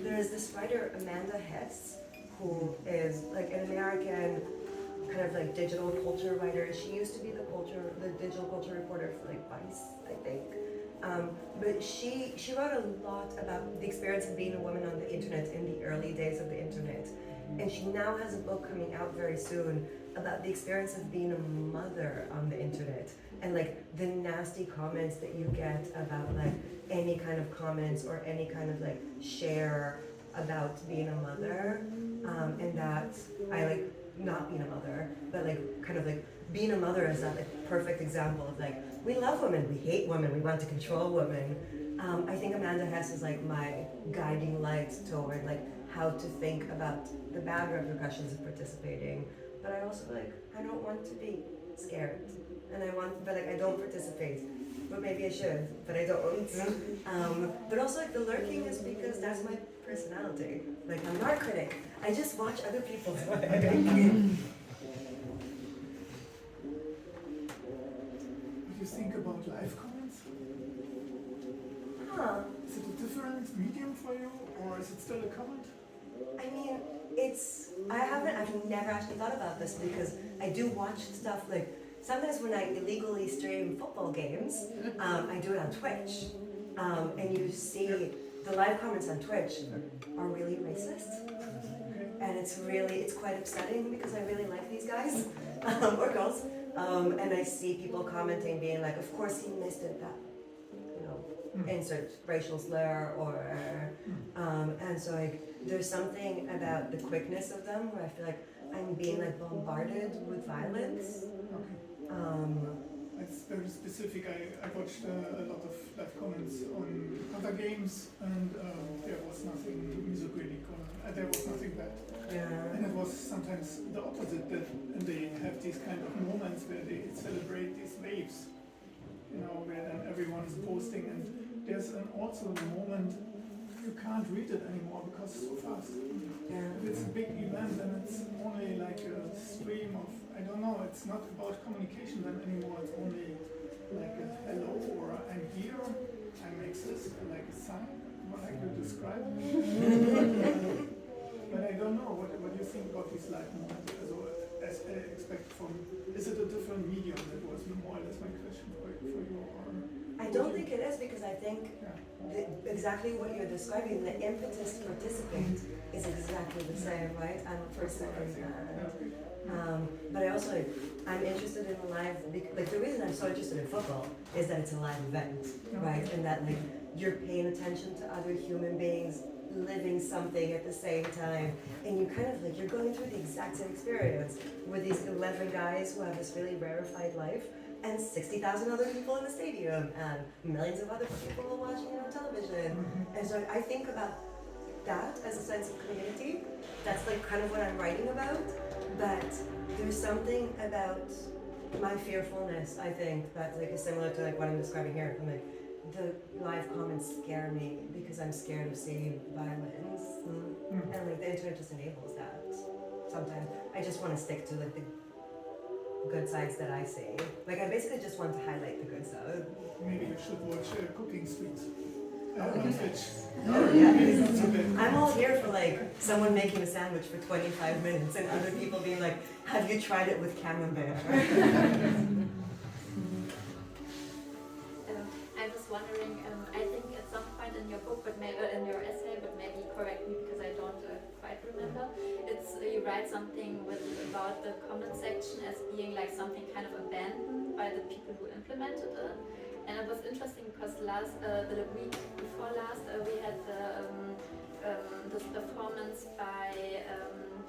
There's this writer, Amanda Hess, who is like an American kind of like digital culture writer. She used to be the digital culture reporter for like Vice, I think. But she wrote a lot about the experience of being a woman on the internet in the early days of the internet. And she now has a book coming out very soon about the experience of being a mother on the internet and like the nasty comments that you get about like any kind of comments or any kind of like share about being a mother. And that I like not being a mother, but like kind of like being a mother is that like perfect example of like we love women, we hate women, we want to control women. I think Amanda Hess is like my guiding light toward like how to think about the bad repercussions of participating. But I also like I don't want to be scared, and but like I don't participate. But maybe I should, but I don't. But also like the lurking is because that's my personality. Like I'm not a critic. I just watch other people's work. What do you think about live comments? Is it a different medium for you, or is it still a comment? I mean, I've never actually thought about this because I do watch stuff like, sometimes when I illegally stream football games, I do it on Twitch. And you see the live comments on Twitch are really racist. And it's quite upsetting because I really like these guys, or girls. And I see people commenting being like, of course he missed it, that, you know, insert racial slur or, and so like, there's something about the quickness of them where I feel like I'm being like bombarded with violence. It's very specific. I watched a lot of live comments on other games, and there was nothing misogynic or there was nothing bad. Yeah. And it was sometimes the opposite, that they have these kind of moments where they celebrate these waves, you know, where then everyone is posting, and there's also a moment you can't read it anymore because it's so fast. Yeah. If it's a big event and it's only like a stream of, I don't know, it's not about communication then anymore, it's only like a hello or I'm here, I'm this, like a sign, what I could describe. But I don't know, what do you think about these live moments? As I expect from, is it a different medium? That was more or less my question for you. Or I don't think it is because I think exactly what you're describing, the impetus to participate is exactly the same, right? I'm a person in that. But I also, I'm interested in live, like the reason I'm so interested in football is that it's a live event, right? And that like you're paying attention to other human beings living something at the same time, and you kind of like, you're going through the exact same experience with these 11 guys who have this really rarefied life, and 60,000 other people in the stadium, and millions of other people watching it on television. And so I think about that as a sense of community. That's like kind of what I'm writing about. But there's something about my fearfulness, I think, that like is similar to like what I'm describing here. I'm like, the live comments scare me because I'm scared of seeing violence. And like the internet just enables that. Sometimes I just want to stick to like the good sides that I see. Like I basically just want to highlight the good side. maybe you should watch Cooking Streets. on Twitch. Oh yeah. I'm all here for like someone making a sandwich for 25 minutes and other people being like, have you tried it with camembert? I was wondering, I think at some point in your book, but maybe in your essay, but maybe correct me because I don't quite remember. It's you write something about the comment section as being like something kind of abandoned by the people who implemented it. And it was interesting because the week before last, we had this performance by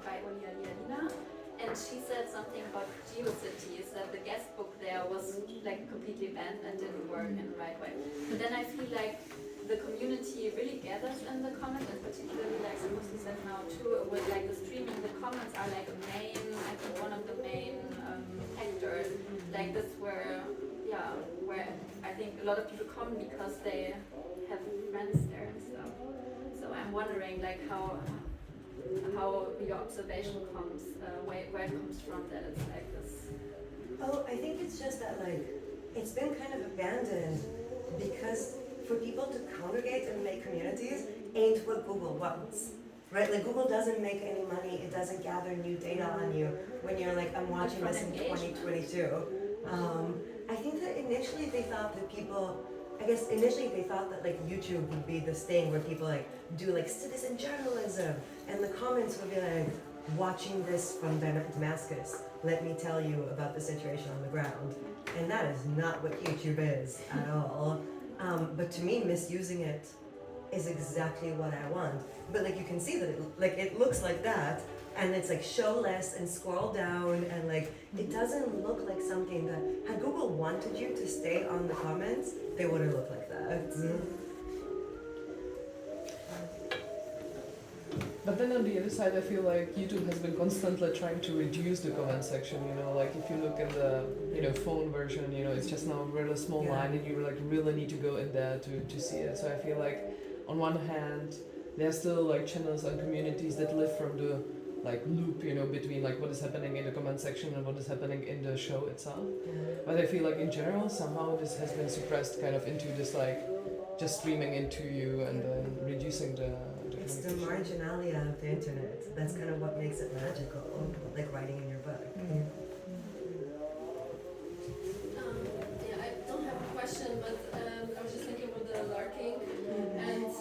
Olialina, and she said something about GeoCities, that the guest book there was like completely banned and didn't work in the right way. But then I feel like the community really gathers in the comments, and particularly like Lucy said now too, with like the streaming, the comments are like a main, I think one of the main actors. Like this where I think a lot of people come because they have friends there and stuff. So I'm wondering like how your observation comes, where it comes from, that it's like this. Oh, I think it's just that like it's been kind of abandoned because for people to congregate and make communities ain't what Google wants. Right? Like Google doesn't make any money, it doesn't gather new data on you when you're like, I'm watching this in 2022. I think that initially they thought that like YouTube would be this thing where people like do like citizen journalism and the comments would be like, watching this from Damascus, let me tell you about the situation on the ground. And that is not what YouTube is at all. But to me, misusing it is exactly what I want. But like you can see that it looks like that, and it's like show less and scroll down, and like it doesn't look like something that had Google wanted you to stay on the comments, they wouldn't look like that. But then on the other side, I feel like YouTube has been constantly trying to reduce the comment section. You know, like if you look in the phone version, it's just now a really small line, and you like really need to go in there to see it. So I feel like on one hand, there's still like channels and communities that live from the like loop, between like what is happening in the comment section and what is happening in the show itself. But I feel like in general, somehow this has been suppressed kind of into this like just streaming into you and then reducing the It's the marginalia of the internet. That's kind of what makes it magical, like writing in your book. I don't have a question, but I was just thinking about the lurking, and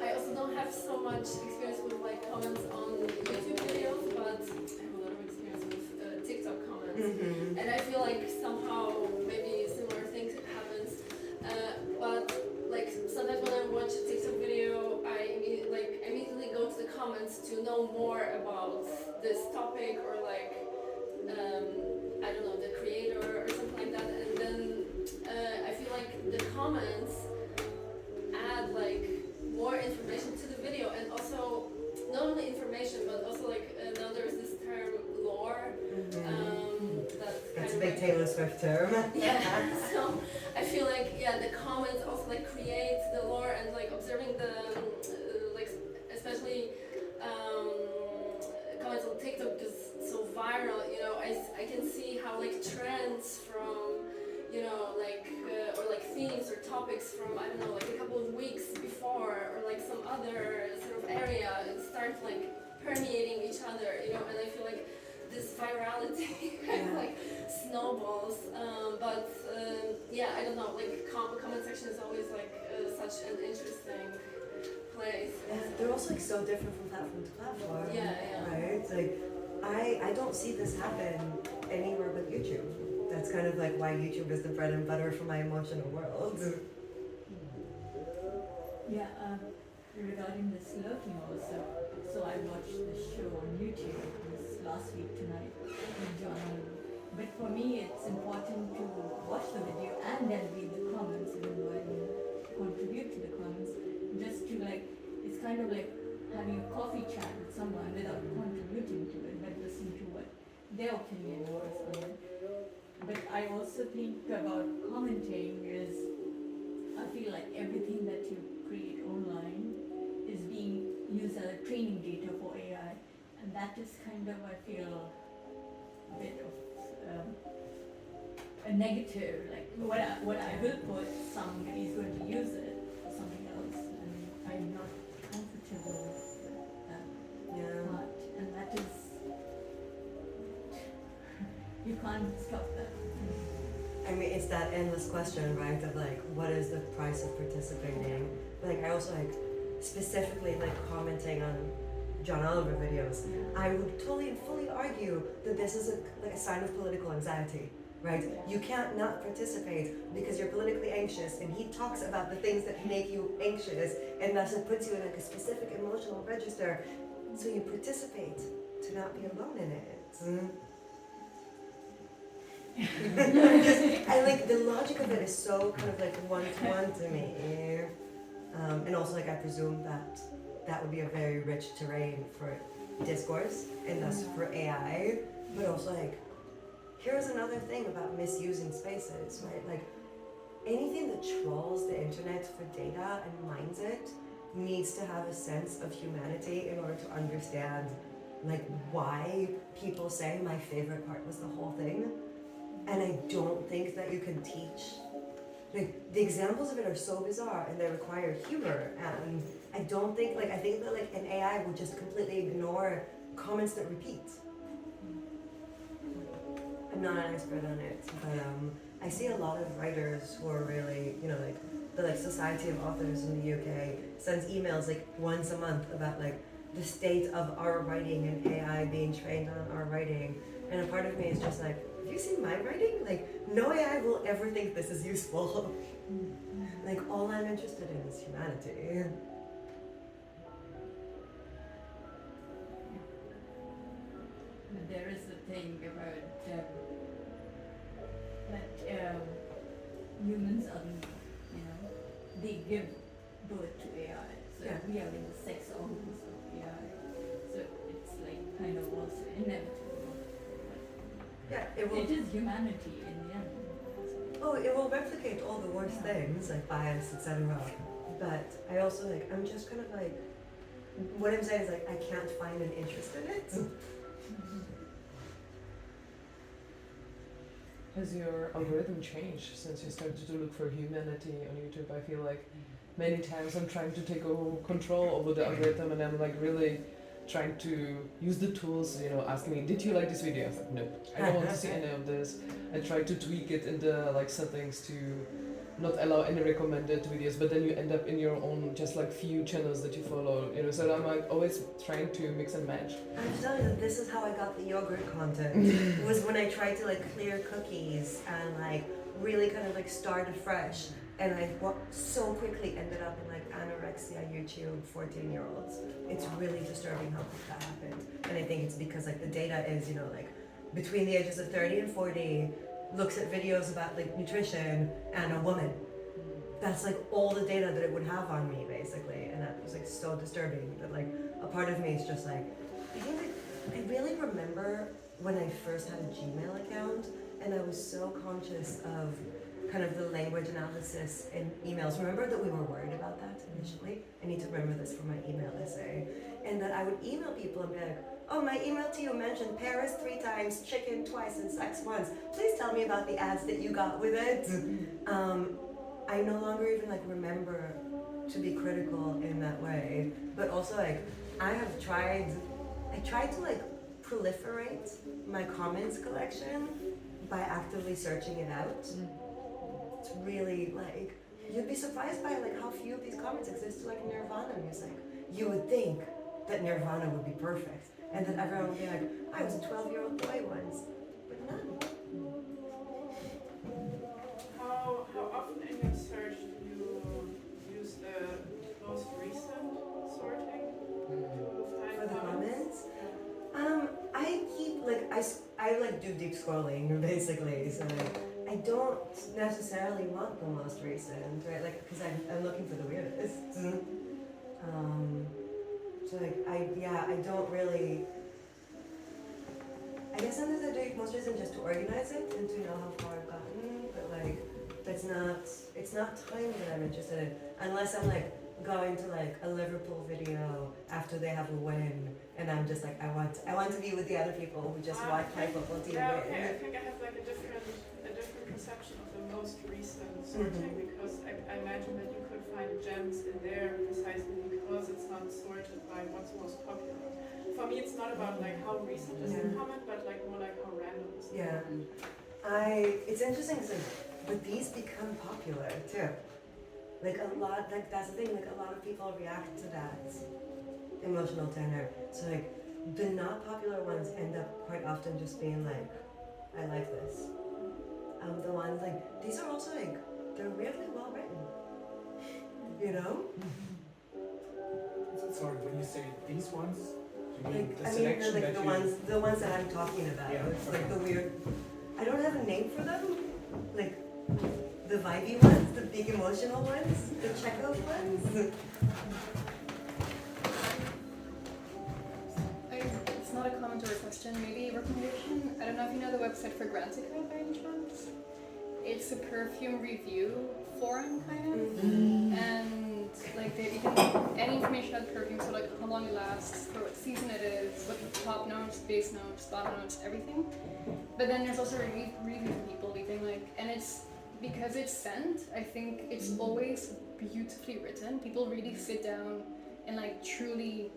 I also don't have so much experience with like comments on YouTube videos, but I have a lot of experience with TikTok comments, and I feel like somehow maybe similar things happens, but like sometimes when I watch a TikTok video, I immediately go to the comments to know more about this topic or like I don't know, the creator or something like that, and then I feel like the comments add like more information to the video, and also not only information but also like now there's this term lore. That's a big Taylor Swift term. Yeah, so I feel like the comments also like create the lore, and like observing the like especially comments on TikTok is so viral. I can see how like trends from or like themes or topics from I don't know, like a couple of weeks before or like some other sort of area and start like permeating each other. And I feel like this virality kind of like snowballs, but I don't know, like comment section is always like such an interesting place. They're also like so different from platform to platform. Yeah. Right? Like I don't see this happen anywhere but YouTube. That's kind of like why YouTube is the bread and butter for my emotional world. Yeah, regarding this lurking also, so I watched the show on YouTube this last week tonight with John. But for me, it's important to watch the video and then read the comments, even though I don't contribute to the comments. Just to like, it's kind of like having a coffee chat with someone without contributing to it, but listen to what their opinion was on it. But I also think about commenting is, I feel like everything that you create online is being used as a training data for AI, and that is kind of, I feel, a bit of a negative, like what I will put, somebody's going to use it, for something else, and I'm not comfortable with that Yeah. part, and that is, you can't stop that. I mean, it's that endless question, right? Of like, what is the price of participating? But like, I also like specifically like commenting on John Oliver videos. I would totally and fully argue that this is like a sign of political anxiety, right? You can't not participate because you're politically anxious, and he talks about the things that make you anxious, and thus it puts you in like a specific emotional register. So you participate to not be alone in it. I like the logic of it is so kind of like one-to-one to me, and also like I presume that that would be a very rich terrain for discourse and thus for AI, but also like here's another thing about misusing spaces, right? Like anything that trolls the internet for data and mines it needs to have a sense of humanity in order to understand like why people say my favorite part was the whole thing. And I don't think that you can teach. Like the examples of it are so bizarre, and they require humor. And I don't think I think that like an AI will just completely ignore comments that repeat. I'm not an expert on it, but I see a lot of writers who are really, like the like Society of Authors in the UK sends emails like once a month about like the state of our writing and AI being trained on our writing. And a part of me is just like, have you seen my writing? Like, no AI will ever think this is useful. Like, all I'm interested in is humanity. But there is a thing about that humans are, they give birth to AI. So Yeah. we are in the sex organs of AI. So it's like kind of also inevitable. Yeah, it will. It is humanity in the end. Oh, it will replicate all the worst things, like bias, etc. But I also like, I'm just kind of like, what I'm saying is like, I can't find an interest in it. Has your algorithm changed since you started to look for humanity on YouTube? I feel like many times I'm trying to take control over the algorithm, and I'm like really trying to use the tools, asking me, did you like this video? I was like, nope, I don't want to see any of this. I try to tweak it in the like settings to not allow any recommended videos, but then you end up in your own just like few channels that you follow, so I'm like always trying to mix and match. I'm telling you that this is how I got the yogurt content. Was when I tried to like clear cookies and like really kind of like start afresh. And I so quickly ended up in like anorexia YouTube 14-year-olds. It's really disturbing how quick that happened. And I think it's because like the data is, like between the ages of 30 and 40, looks at videos about like nutrition and a woman. That's like all the data that it would have on me basically. And that was like so disturbing that like a part of me is just like, I think that I really remember when I first had a Gmail account, and I was so conscious of kind of the language analysis in emails. Remember that we were worried about that initially? I need to remember this for my email essay. And that I would email people and be like, oh, my email to you mentioned Paris 3 times, chicken twice, and sex once. Please tell me about the ads that you got with it. I no longer even like remember to be critical in that way. But also like, I tried to like proliferate my comments collection by actively searching it out. It's really like, you'd be surprised by like how few of these comments exist to like Nirvana music. You would think that Nirvana would be perfect, and that everyone would be like, I was a 12-year-old boy once, but none. How often in your search do you use the most recent sorting to find For the comments, Yeah. I keep like I like do deep scrolling basically, so like I don't necessarily want the most recent, right? Like because I'm looking for the weirdest. So like I don't really. I guess sometimes I do it most recent just to organize it and to know how far I've gotten, but like it's not time that I'm interested in unless I'm like going to like a Liverpool video after they have a win, and I'm just like I want to be with the other people who just watch my football team Yeah, win. okay. I think I have like a different perception of the most recent sorting because I imagine that you could find gems in there precisely because it's not sorted by what's most popular. For me, it's not about like how recent is the comment, but like more like how random is the comment. It's interesting because but these become popular too. Like a lot, like that's the thing, like a lot of people react to that emotional tenor. So like the not popular ones end up quite often just being like, I like this. The ones like, these are also like, they're weirdly well written. You know? Sorry, when you say these ones, you mean Like, the I mean, selection like that the ones that I'm talking about. Yeah, It's like okay. the weird, I don't have a name for them. Like, the vibey ones, the big emotional ones, the Chekhov ones. It's not a comment or a question, maybe a recommendation. I don't know if you know the website for Grantica by any chance. It's a perfume review forum kind of, and like you can any information about the perfume, so like how long it lasts, for what season it is, what the top notes, base notes, bottom notes, everything. But then there's also review people leaving like, and it's because it's scent. I think it's always beautifully written. People really sit down and like truly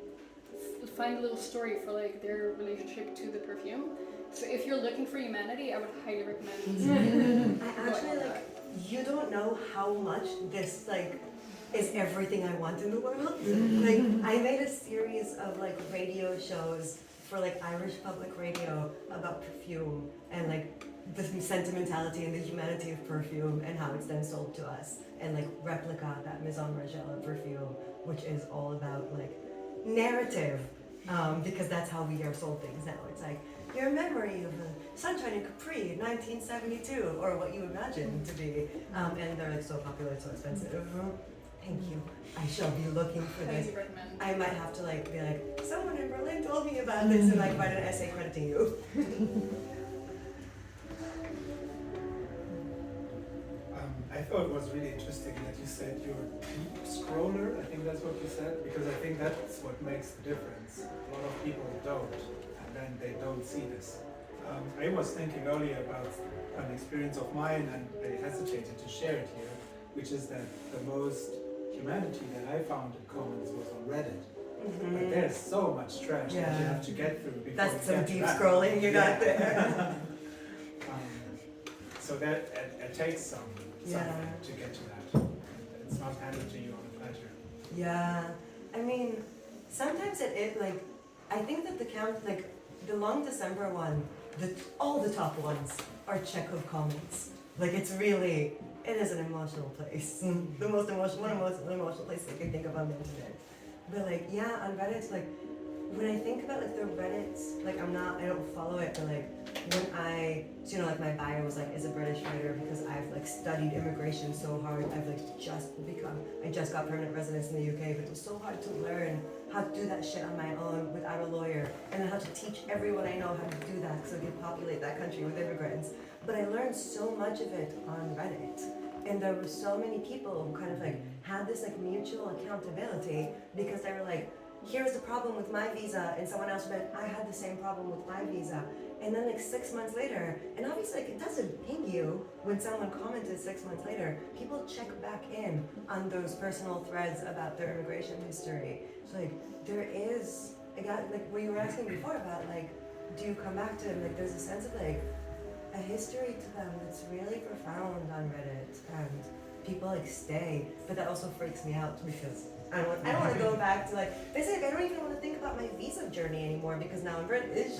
find a little story for like their relationship to the perfume. So if you're looking for humanity, I would highly recommend. I actually like, you don't know how much this like is everything I want in the world. Like I made a series of like radio shows for like Irish public radio about perfume and like the sentimentality and the humanity of perfume and how it's then sold to us, and like Replica, that Maison Margiela perfume, which is all about like narrative, because that's how we are sold things now. It's like your memory of Sunshine in Capri, 1972, or what you imagine to be, and they're like so popular, so expensive. Thank you. I shall be looking for this. Highly recommend. I might have to like be like, someone in Berlin told me about this, and like write an essay crediting you. I thought it was really interesting that you said you're a deep scroller. I think that's what you said, because I think that's what makes the difference. A lot of people don't, and then they don't see this. I was thinking earlier about an experience of mine, and I hesitated to share it here, which is that the most humanity that I found in comments was on Reddit. But there's so much trash that you have to get through before That's you some get to deep that. scrolling you got there. So that it takes something to get to that. It's not handed to you on a platter. Yeah, I mean, sometimes it like, I think that the count, like the Long December one, all the top ones are Chekhov comments. Like it's really, it is an emotional place. The most emotional, one of the most emotional places I can think of on the internet. But like, yeah, on Reddit, like when I think about like the Reddits, like I don't follow it, but like when so, you know, like my bio was like, is a British writer because I've like studied immigration so hard. I just got permanent residence in the UK, but it was so hard to learn how to do that shit on my own without a lawyer, and then how to teach everyone I know how to do that so I can populate that country with immigrants. But I learned so much of it on Reddit. And there were so many people who kind of like had this like mutual accountability, because they were like, here's the problem with my visa, and someone else went, I had the same problem with my visa. And then like 6 months later, and obviously like, it doesn't ping you when someone commented 6 months later, people check back in on those personal threads about their immigration history. So like there is, like what you were asking before about like, do you come back to them? Like there's a sense of like a history to them that's really profound on Reddit, and people like stay. But that also freaks me out because I don't want to go back to like, basically I don't even want to think about my visa journey anymore because now I'm British.